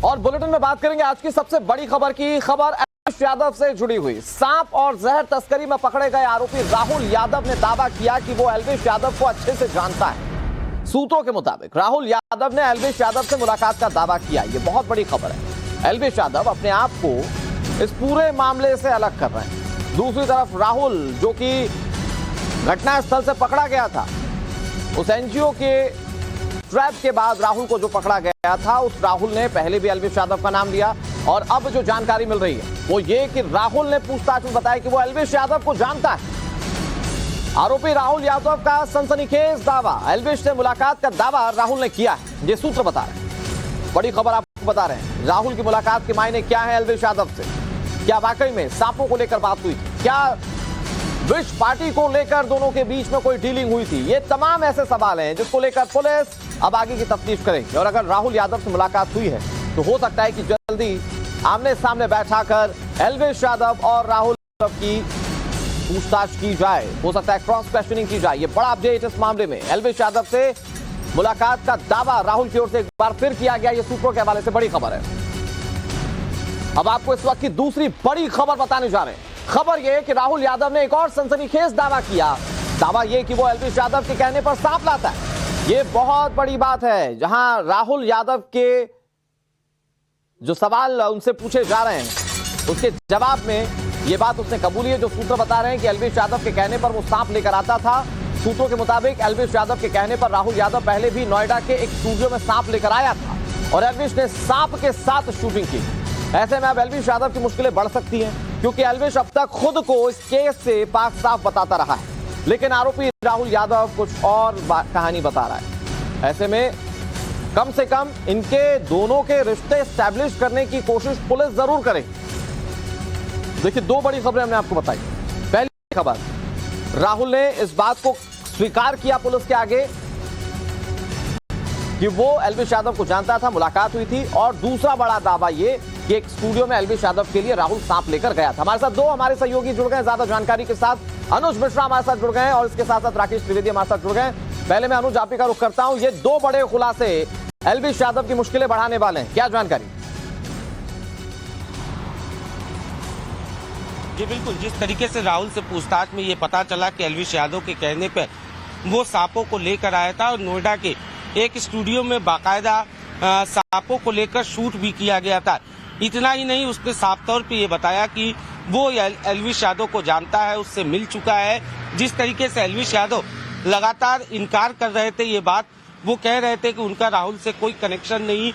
और बुलेटिन में बात करेंगे आज की सबसे बड़ी खबर की। खबर एलविश यादव से जुड़ी हुई। सांप और जहर तस्करी में पकड़े गए आरोपी राहुल यादव ने दावा किया कि वो एलविश यादव को अच्छे से जानता है। सूत्रों के मुताबिक राहुल यादव ने एलविश यादव से मुलाकात का दावा किया। ये बहुत बड़ी खबर है। एलविश यादव अपने आप को इस पूरे मामले से अलग कर रहे हैं। दूसरी तरफ राहुल, जो कि घटनास्थल से पकड़ा गया था, उस एनजीओ के ट्रैप के बाद राहुल को जो पकड़ा गया था, उस राहुल ने पहले भी एलविश यादव का नाम लिया। और अब जो जानकारी मिल रही है वो ये कि राहुल ने पूछताछ में बताया कि वो एलविश यादव को जानता है। आरोपी राहुल यादव का सनसनीखेज दावा, एलविश से मुलाकात का दावा राहुल ने किया है। ये सूत्र बता रहे हैं। बड़ी खबर आपको बता रहे हैं। राहुल की मुलाकात के मायने क्या है एलविश यादव से? क्या वाकई में सांपों को लेकर बात हुई थी? क्या विश पार्टी को लेकर दोनों के बीच में कोई डीलिंग हुई थी? ये तमाम ऐसे सवाल हैं जिसको लेकर पुलिस अब आगे की तफ्तीश करेगी। और अगर राहुल यादव से मुलाकात हुई है तो हो सकता है कि जल्दी आमने सामने बैठाकर एलविश यादव और राहुल यादव की पूछताछ की जाए। हो सकता है क्रॉस क्वेश्चनिंग की जाए। ये बड़ा अपडेट इस मामले में। एलविश यादव से मुलाकात का दावा राहुल की ओर से एक बार फिर किया गया। ये सूत्रों के हवाले से बड़ी खबर है। अब आपको इस वक्त की दूसरी बड़ी खबर बताने जा रहे हैं। खबर यह है कि राहुल यादव ने एक और सनसनीखेज दावा किया। दावा यह कि वो एलविश यादव के कहने पर सांप लाता है। ये बहुत बड़ी बात है। जहां राहुल यादव के जो सवाल उनसे पूछे जा रहे हैं उसके जवाब में ये बात उसने कबूली है। जो सूत्र बता रहे हैं कि एलविश यादव के कहने पर वो सांप लेकर आता था। सूत्रों के मुताबिक एलविश यादव के कहने पर राहुल यादव पहले भी नोएडा के एक स्टूडियो में सांप लेकर आया था और एलविश ने सांप के साथ शूटिंग की। ऐसे में अब एलविश यादव की मुश्किलें बढ़ सकती हैं, क्योंकि एलविश अब तक खुद को इस केस से पाक साफ बताता रहा है, लेकिन आरोपी राहुल यादव कुछ और कहानी बता रहा है। ऐसे में कम से कम इनके दोनों के रिश्ते एस्टैब्लिश करने की कोशिश पुलिस जरूर करे। देखिए, दो बड़ी खबरें हमने आपको बताई। पहली खबर, राहुल ने इस बात को स्वीकार किया पुलिस के आगे कि वो एलविश यादव को जानता था, मुलाकात हुई थी। और दूसरा बड़ा दावा ये कि एक स्टूडियो में एलविश यादव के लिए राहुल सांप लेकर गया था। हमारे साथ दो हमारे सहयोगी जुड़ गए ज्यादा जानकारी के साथ। अनुज मिश्रा हमारे साथ जुड़ गए और इसके साथ साथ राकेश त्रिवेदी हमारे साथ जुड़ गए। पहले मैं अनुज, आप ही का रुख करता हूं। ये दो बड़े खुलासे एलविश यादव की मुश्किलें बढ़ाने वाले हैं, क्या जानकारी? जी बिल्कुल, जिस तरीके से राहुल से पूछताछ में ये पता चला कि एलविश यादव के कहने पर वो सांपों को लेकर आया था और नोएडा के एक स्टूडियो में बाकायदा सांपों को लेकर शूट भी किया गया था। इतना ही नहीं, उसने साफ तौर पे ये बताया कि वो एलविश यादव को जानता है, उससे मिल चुका है। जिस तरीके से एलविश यादव लगातार इनकार कर रहे थे ये बात, वो कह रहे थे कि उनका राहुल से कोई कनेक्शन नहीं,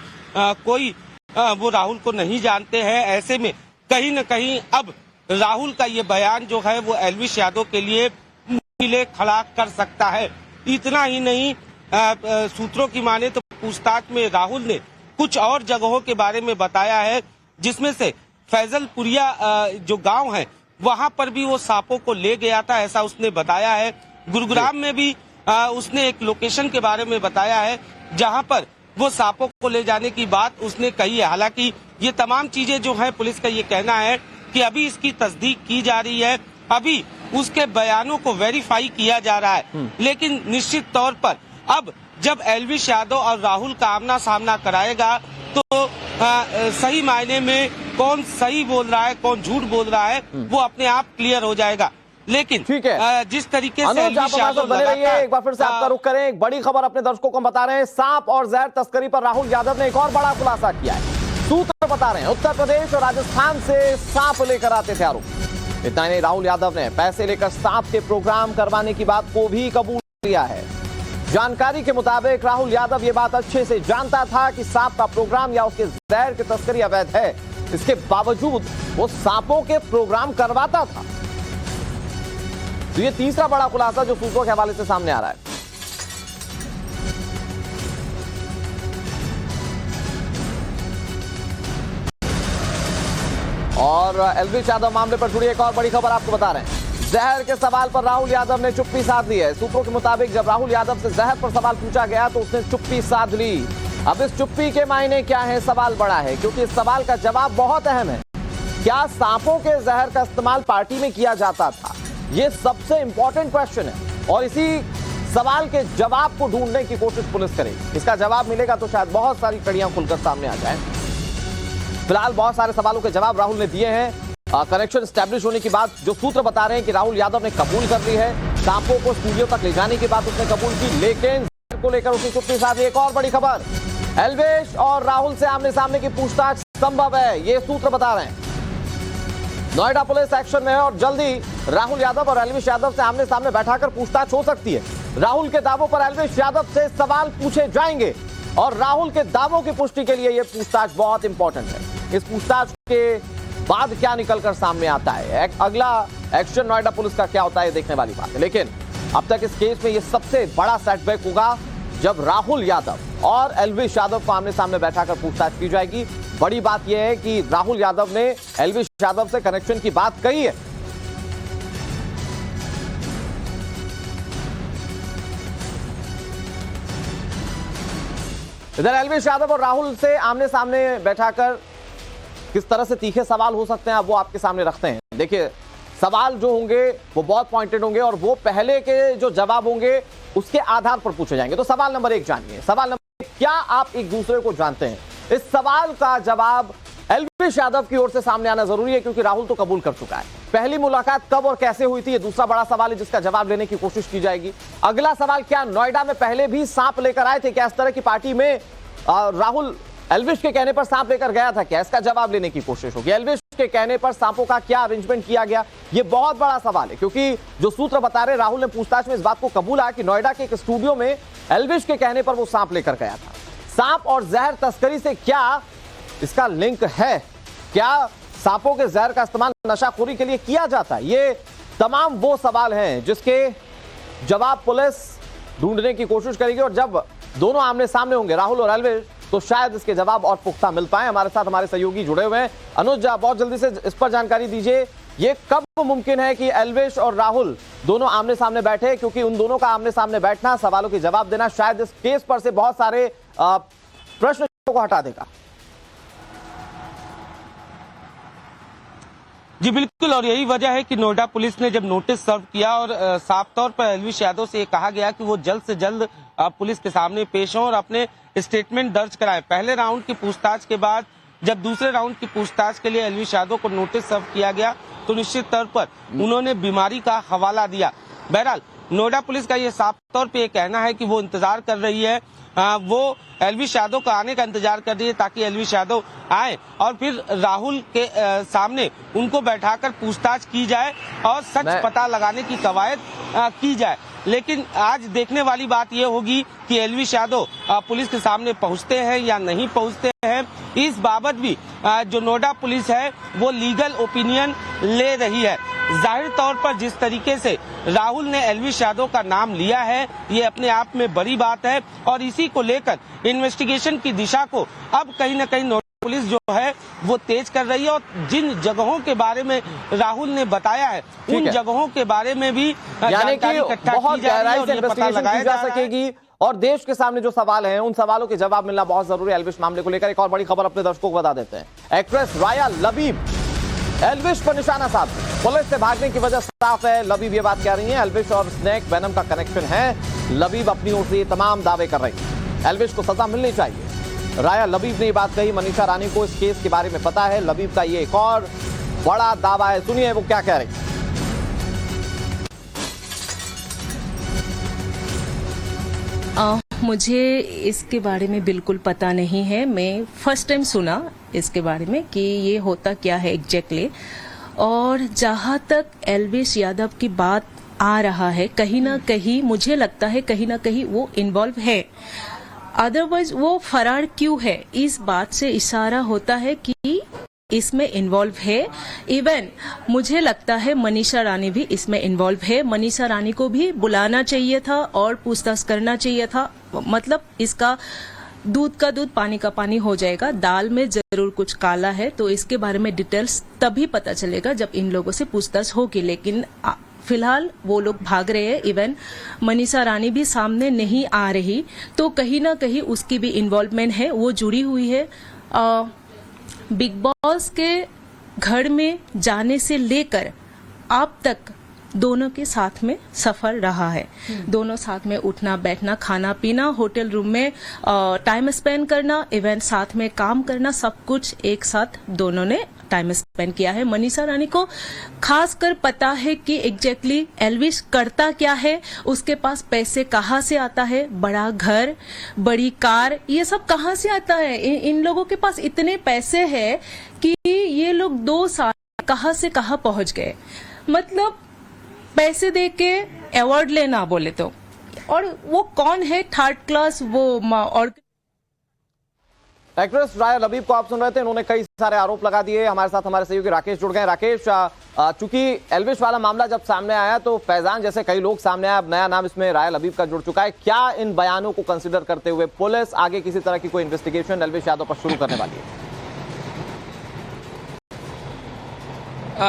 वो राहुल को नहीं जानते हैं। ऐसे में कहीं न कहीं अब राहुल का ये बयान जो है वो एलविश यादव के लिए मुश्किलें खड़ा कर सकता है। इतना ही नहीं, सूत्रों की माने तो पूछताछ में राहुल ने कुछ और जगहों के बारे में बताया है, जिसमें से फैजलपुरिया जो गांव है वहां पर भी वो सांपों को ले गया था, ऐसा उसने बताया है। गुरुग्राम में भी उसने एक लोकेशन के बारे में बताया है जहां पर वो सांपों को ले जाने की बात उसने कही है। हालांकि ये तमाम चीजें जो है, पुलिस का ये कहना है कि अभी इसकी तस्दीक की जा रही है, अभी उसके बयानों को वेरीफाई किया जा रहा है। लेकिन निश्चित तौर पर अब जब एलविश यादव और राहुल का आमना सामना कराएगा तो सही मायने में कौन सही बोल रहा है, कौन झूठ बोल रहा है, वो अपने आप क्लियर हो जाएगा। लेकिन ठीक है, जिस तरीके से एलविश यादव बने रहिए, एक बार फिर से आपका रुख करें। एक बड़ी खबर अपने दर्शकों को बता रहे हैं। सांप और जहर तस्करी पर राहुल यादव ने एक और बड़ा खुलासा किया है। सूत्र बता रहे हैं उत्तर प्रदेश और राजस्थान से सांप लेकर आते थे आरोप। इतना नहीं, राहुल यादव ने पैसे लेकर सांप के प्रोग्राम करवाने की बात को भी कबूल किया है। जानकारी के मुताबिक राहुल यादव ये बात अच्छे से जानता था कि सांप का प्रोग्राम या उसके जहर की तस्करी अवैध है। इसके बावजूद वो सांपों के प्रोग्राम करवाता था। तो ये तीसरा बड़ा खुलासा जो सूत्रों के हवाले से सामने आ रहा है। और एलविश यादव मामले पर जुड़ी एक और बड़ी खबर आपको बता रहे हैं। जहर के सवाल पर राहुल यादव ने चुप्पी साध ली है। सूत्रों के मुताबिक जब राहुल यादव से जहर पर सवाल पूछा गया तो उसने चुप्पी साध ली। अब इस चुप्पी के मायने क्या है, सवाल बड़ा है, क्योंकि इस सवाल का जवाब बहुत अहम है। क्या सांपों के जहर का इस्तेमाल पार्टी में किया जाता था? ये सबसे इंपॉर्टेंट क्वेश्चन है और इसी सवाल के जवाब को ढूंढने की कोशिश पुलिस करेगी। इसका जवाब मिलेगा तो शायद बहुत सारी कड़ियां खुलकर सामने आ जाएं। फिलहाल बहुत सारे सवालों के जवाब राहुल ने दिए हैं। कनेक्शन स्टैब्लिश होने की बात जो सूत्र बता रहे हैं कि राहुल यादव ने कबूल कर ली है, सांपों को स्टूडियो तक ले जाने की बात उसने कबूल की, लेकिन को लेकर उसकी चुप्पी साधी। एक और बड़ी खबर, एल्विश और राहुल से आमने सामने की पूछताछ संभव है, ये सूत्र बता रहे हैं। नोएडा पुलिस एक्शन में है और जल्दी राहुल यादव और एल्विश यादव से आमने सामने बैठाकर पूछताछ हो सकती है। राहुल के दावों पर एल्विश यादव से सवाल पूछे जाएंगे और राहुल के दावों की पुष्टि के लिए यह पूछताछ बहुत इंपॉर्टेंट है। इस पूछताछ के बाद क्या निकलकर सामने आता है, अगला एक्शन नोएडा पुलिस का क्या होता है, देखने वाली बात है। लेकिन अब तक इस केस में यह सबसे बड़ा सेटबैक होगा जब राहुल यादव और एल्विश यादव को आमने सामने बैठाकर पूछताछ की जाएगी। बड़ी बात यह है कि राहुल यादव ने एल्विश यादव से कनेक्शन की बात कही है। इधर एल्विश यादव और राहुल से आमने सामने बैठाकर किस तरह से तीखे सवाल हो सकते हैं, अब वो आपके सामने रखते हैं। देखिए, सवाल जो होंगे वो बहुत पॉइंटेड होंगे और वो पहले के जो जवाब होंगे उसके आधार पर पूछे जाएंगे। तो सवाल नंबर 1 जानिए। सवाल नंबर 1, क्या आप एक दूसरे को जानते हैं? इस सवाल का जवाब एल्विश यादव की ओर से सामने आना जरूरी है क्योंकि राहुल तो कबूल कर चुका है। पहली मुलाकात कब और कैसे हुई थी, ये दूसरा बड़ा सवाल है जिसका जवाब लेने की कोशिश की जाएगी। अगला सवाल, क्या नोएडा में पहले भी सांप लेकर आए थे? क्या इस तरह की पार्टी में राहुल एल्विश के कहने पर सांप लेकर गया था क्या? इसका जवाब लेने की कोशिश होगी। एल्विश के कहने पर सांपों का क्या अरेंजमेंट किया गया, यह बहुत बड़ा सवाल है क्योंकि जो सूत्र बता रहे, राहुल ने पूछताछ में इस बात को कबूला कि नोएडा के एक स्टूडियो में एल्विश के कहने पर वो सांप लेकर गया था। सांप और जहर तस्करी से क्या इसका लिंक है? क्या सांपों के जहर का इस्तेमाल नशाखोरी के लिए किया जाता है? ये तमाम वो सवाल हैं जिसके जवाब पुलिस ढूंढने की कोशिश करेगी और जब दोनों आमने सामने होंगे राहुल और एल्विश, तो शायद इसके जवाब और पुख्ता मिल पाए। हमारे साथ हमारे सहयोगी जुड़े हुए हैं। अनुज, बहुत जल्दी से इस पर जानकारी दीजिए, ये कब मुमकिन है कि एल्विश और राहुल दोनों आमने सामने बैठे, क्योंकि उन दोनों का आमने सामने बैठना, सवालों के जवाब देना शायद इस केस पर से बहुत सारे प्रश्न को हटा देगा। जी बिल्कुल, और यही वजह है कि नोएडा पुलिस ने जब नोटिस सर्व किया और साफ तौर पर एल्विश यादव से कहा गया कि वो जल्द से जल्द पुलिस के सामने पेश हों और अपने स्टेटमेंट दर्ज कराएं। पहले राउंड की पूछताछ के बाद जब दूसरे राउंड की पूछताछ के लिए एल्विश यादव को नोटिस सर्व किया गया तो निश्चित तौर पर उन्होंने बीमारी का हवाला दिया। बहरहाल नोएडा पुलिस का ये साफ तौर पे कहना है कि वो इंतजार कर रही है, वो एल्विश यादव का आने का इंतजार कर रही है ताकि एल्विश यादव आए और फिर राहुल के सामने उनको बैठाकर पूछताछ की जाए और सच पता लगाने की कवायद की जाए। लेकिन आज देखने वाली बात यह होगी कि एल्विश यादव पुलिस के सामने पहुंचते हैं या नहीं पहुंचते हैं। इस बाबत भी जो नोएडा पुलिस है वो लीगल ओपिनियन ले रही है। जाहिर तौर पर जिस तरीके से राहुल ने एल्विश यादव का नाम लिया है ये अपने आप में बड़ी बात है और इसी को लेकर इन्वेस्टिगेशन की दिशा को अब कहीं न कहीं नोएडा पुलिस जो है वो तेज कर रही है और जिन जगहों के बारे में राहुल ने बताया है उन जगहों के बारे में भी जानकारी इकट्ठा की जा रही है और ये पता लगाया जा सकेगी। और देश के सामने जो सवाल हैं उन सवालों के जवाब मिलना बहुत जरूरी है। एल्विश मामले को लेकर एक और बड़ी खबर अपने दर्शकों को बता देते हैं। एक्ट्रेस राया लबीब एल्विश पर निशाना साध, पुलिस से भागने की वजह साफ है। लबीब ये बात कह रही है एल्विश और स्नेक वेनम का कनेक्शन है। लबीब अपनी ओर से तमाम दावे कर रही है, एल्विश को सजा मिलनी चाहिए। राया लबीब ने ये बात कही। मनीषा रानी को इस केस के बारे में पता है। लबीब का ये एक और बड़ा दावा है, सुनिए वो क्या कह रही है। मुझे इसके बारे में बिल्कुल पता नहीं है। मैं फर्स्ट टाइम सुना इसके बारे में कि ये होता क्या है एग्जैक्टली। और जहाँ तक एल्विश यादव की बात आ रहा है, कहीं ना कहीं मुझे लगता है कहीं ना कहीं वो इन्वॉल्व है, अदरवाइज वो फरार क्यों है, इस बात से इशारा होता है कि इसमें इन्वॉल्व है। इवन मुझे लगता है मनीषा रानी भी इसमें इन्वॉल्व है। मनीषा रानी को भी बुलाना चाहिए था और पूछताछ करना चाहिए था। मतलब इसका दूध का दूध पानी का पानी हो जाएगा। दाल में जरूर कुछ काला है, तो इसके बारे में डिटेल्स तभी पता चलेगा जब इन लोगों से पूछताछ होगी। लेकिन फिलहाल वो लोग भाग रहे हैं। इवन मनीषा रानी भी सामने नहीं आ रही, तो कहीं ना कहीं उसकी भी इन्वॉल्वमेंट है, वो जुड़ी हुई है। बिग बॉस के घर में जाने से लेकर अब तक दोनों के साथ में सफर रहा है। दोनों साथ में उठना बैठना खाना पीना होटल रूम में टाइम स्पेंड करना इवन साथ में काम करना सब कुछ एक साथ दोनों ने टाइम स्पेंड किया है। मनीषा रानी को खासकर पता है कि एग्जैक्टली एल्विश करता क्या है, उसके पास पैसे कहाँ से आता है, बड़ा घर बड़ी कार ये सब कहाँ से आता है। इन लोगों के पास इतने पैसे हैं कि ये लोग 2 साल कहाँ से कहाँ पहुंच गए। मतलब पैसे दे के अवार्ड लेना बोले तो, और वो कौन है थर्ड क्लास वो और एक्ट्रेस राया लबीब को आप सुन रहे थे, इन्होंने कई सारे आरोप लगा दिए। हमारे साथ हमारे सहयोगी राकेश जुड़ गए। राकेश, चूंकि एल्विश वाला मामला जब सामने आया तो फैजान जैसे कई लोग सामने आया, अब नया नाम इसमें राया लबीब का जुड़ चुका है। क्या इन बयानों को कंसिडर करते हुए पुलिस आगे किसी तरह की कोई इन्वेस्टिगेशन एल्विश यादव पर शुरू करने वाली है?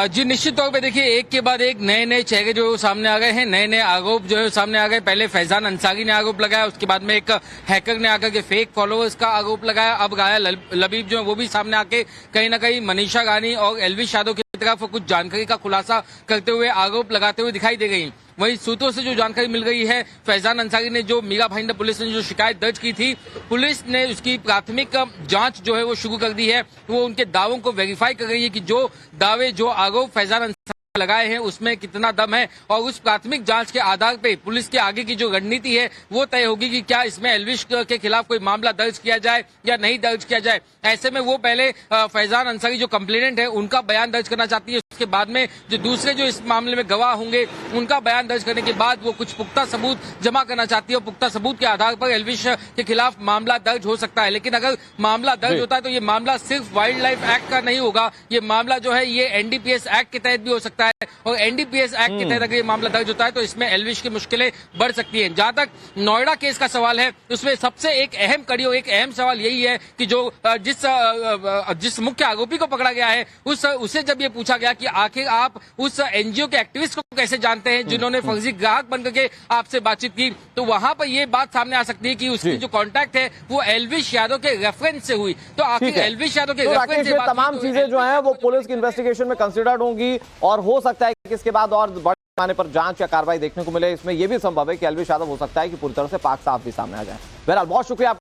जी निश्चित तौर पे देखिए, एक के बाद एक नए नए चेहरे जो सामने आ गए हैं, नए नए आरोप जो है सामने आ गए। पहले फैजान अंसारी ने आरोप लगाया, उसके बाद में एक हैकर ने आकर के फेक फॉलोअर्स का आरोप लगाया। अब राया लबीब जो है वो भी सामने आके कहीं ना कहीं मनीषा रानी और एल्विश यादव की तरफ कुछ जानकारी का खुलासा करते हुए आरोप लगाते हुए दिखाई दे गई। वहीं सूत्रों से जो जानकारी मिल गई है, फैजान अंसारी ने जो मीरा भाईंदर पुलिस ने जो शिकायत दर्ज की थी, पुलिस ने उसकी प्राथमिक जांच जो है वो शुरू कर दी है। वो उनके दावों को वेरीफाई कर रही है कि जो दावे जो आरोप फैजान अंसारी लगाए हैं उसमें कितना दम है, और उस प्राथमिक जांच के आधार पे पुलिस के आगे की जो रणनीति है वो तय होगी कि क्या इसमें एल्विश के खिलाफ कोई मामला दर्ज किया जाए या नहीं दर्ज किया जाए। ऐसे में वो पहले फैजान अंसारी जो कंप्लेनेंट है उनका बयान दर्ज करना चाहती है, उसके बाद में जो दूसरे जो इस मामले में गवाह होंगे उनका बयान दर्ज करने के बाद वो कुछ पुख्ता सबूत जमा करना चाहती है, और पुख्ता सबूत के आधार पर एल्विश के खिलाफ मामला दर्ज हो सकता है। लेकिन अगर मामला दर्ज होता है तो ये मामला सिर्फ वाइल्ड लाइफ एक्ट का नहीं होगा, ये मामला जो है ये एनडीपीएस एक्ट के तहत भी हो सकता है, और एनडीपीएस एक्ट के तहत अगर ये मामला दर्ज होता है तो इसमें एल्विश की मुश्किलें बढ़ सकती हैं। जहां तक नोएडा केस का सवाल है, उसमें सबसे एक अहम कड़ी और एक अहम सवाल यही है कि जो जिस मुख्य आरोपी को पकड़ा गया है उसे जब ये पूछा गया कि आखिर आप उस एनजीओ के एक्टिविस्ट को कैसे जानते हैं जिन्होंने फर्जी ग्राहक बनकर के आपसे बातचीत की, तो वहां पर ये बात सामने आ सकती है कि उसकी जो कॉन्टैक्ट है वो एल्विश यादव के रेफरेंस से हुई। तो आखिर एल्विश यादव के रेफरेंस से तमाम चीजें जो है वो पुलिस की इन्वेस्टिगेशन में कंसिडर्ड होंगी, और हो सकता है कि इसके बाद और बड़े पैमाने पर जांच या कार्रवाई देखने को मिले। इसमें यह भी संभव है कि एल्विश यादव हो सकता है कि पूरी तरह से पाक साफ भी सामने आ जाए। बहरहाल बहुत शुक्रिया।